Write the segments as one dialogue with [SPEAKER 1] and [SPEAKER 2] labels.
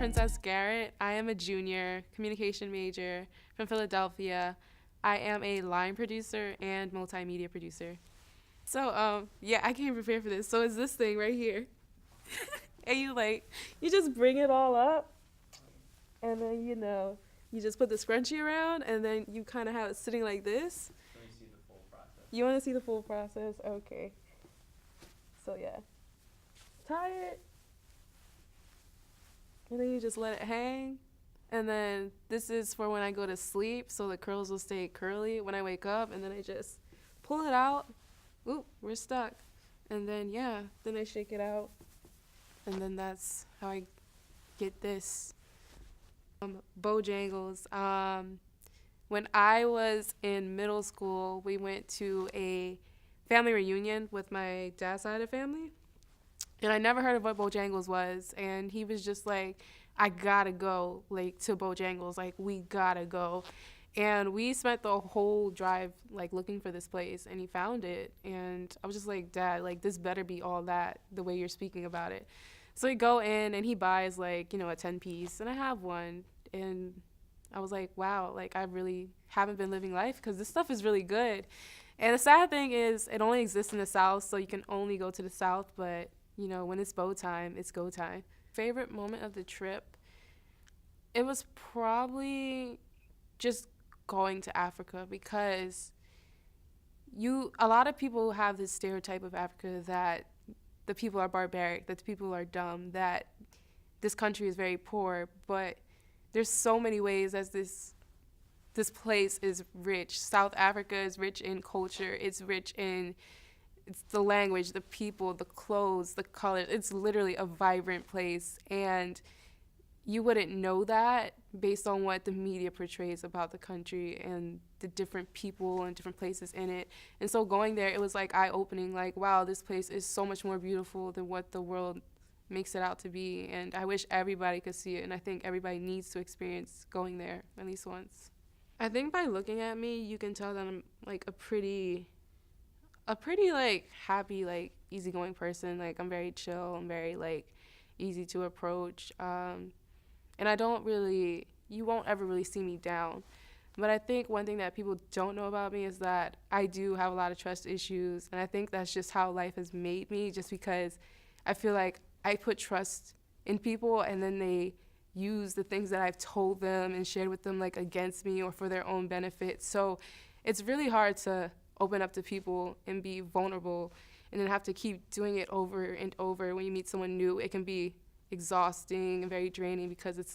[SPEAKER 1] Princess Garrett. I am a junior communication major from Philadelphia. I am a line producer and multimedia producer. So, yeah, I came prepared for this. So it's this thing right here. And you just bring it all up, and then, you just put the scrunchie around, and then you kind of have it sitting like this.
[SPEAKER 2] Let me see the full process.
[SPEAKER 1] You want to see the full process? Okay. So, yeah. Tie it. And then you just let it hang. And then this is for when I go to sleep, so the curls will stay curly when I wake up. And then I just pull it out. Oop, we're stuck. And then, then I shake it out. And then that's how I get this. Bojangles. When I was in middle school, we went to a family reunion with my dad's side of the family. And I never heard of what Bojangles was. And he was just like, I gotta go, to Bojangles. We gotta go. And we spent the whole drive, looking for this place. And he found it. And I was just like, Dad, this better be all that, the way you're speaking about it. So we go in, and he buys, a 10-piece. And I have one. And I was like, wow, I really haven't been living life because this stuff is really good. And the sad thing is it only exists in the South, so you can only go to the South. But, when it's bow time, it's go time. Favorite moment of the trip? It was probably just going to Africa because a lot of people have this stereotype of Africa that the people are barbaric, that the people are dumb, that this country is very poor, but there's so many ways as this place is rich. South Africa is rich in culture. It's rich in the language, the people, the clothes, the colors. It's literally a vibrant place, and you wouldn't know that based on what the media portrays about the country and the different people and different places in it. And so going there, it was eye-opening, wow, this place is so much more beautiful than what the world makes it out to be. And I wish everybody could see it, and I think everybody needs to experience going there at least once. I think by looking at me, you can tell that I'm a pretty happy, easygoing person. I'm very chill. I'm very easy to approach. And you won't ever really see me down. But I think one thing that people don't know about me is that I do have a lot of trust issues. And I think that's just how life has made me, just because I feel like I put trust in people, and then they use the things that I've told them and shared with them against me or for their own benefit. So it's really hard to open up to people and be vulnerable and then have to keep doing it over and over. When you meet someone new, it can be exhausting and very draining because it's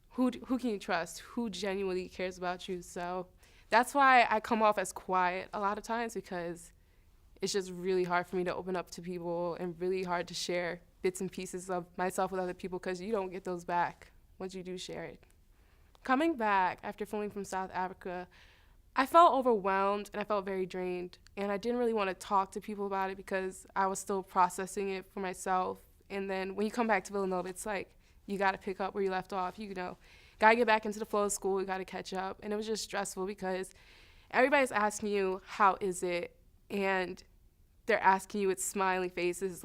[SPEAKER 1] who can you trust? Who genuinely cares about you? So that's why I come off as quiet a lot of times, because it's just really hard for me to open up to people and really hard to share bits and pieces of myself with other people, because you don't get those back once you do share it. Coming back after filming from South Africa, I felt overwhelmed and I felt very drained, and I didn't really want to talk to people about it because I was still processing it for myself. And then when you come back to Villanova, it's you got to pick up where you left off. Got to get back into the flow of school. You got to catch up. And it was just stressful because everybody's asking you, how is it? And they're asking you with smiling faces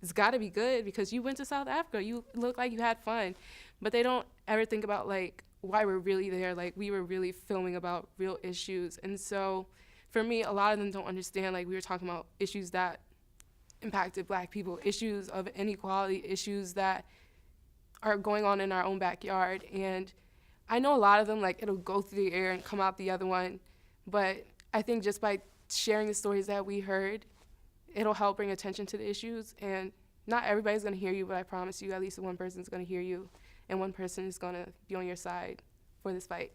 [SPEAKER 1] it's got to be good because you went to South Africa. You look like you had fun. But they don't ever think about why we're really there. We were really filming about real issues. And so for me, a lot of them don't understand, we were talking about issues that impacted Black people, issues of inequality, issues that are going on in our own backyard. And I know a lot of them, it'll go through the air and come out the other one. But I think just by sharing the stories that we heard, it'll help bring attention to the issues. And not everybody's going to hear you, but I promise you at least one person's going to hear you, and one person is going to be on your side for this fight.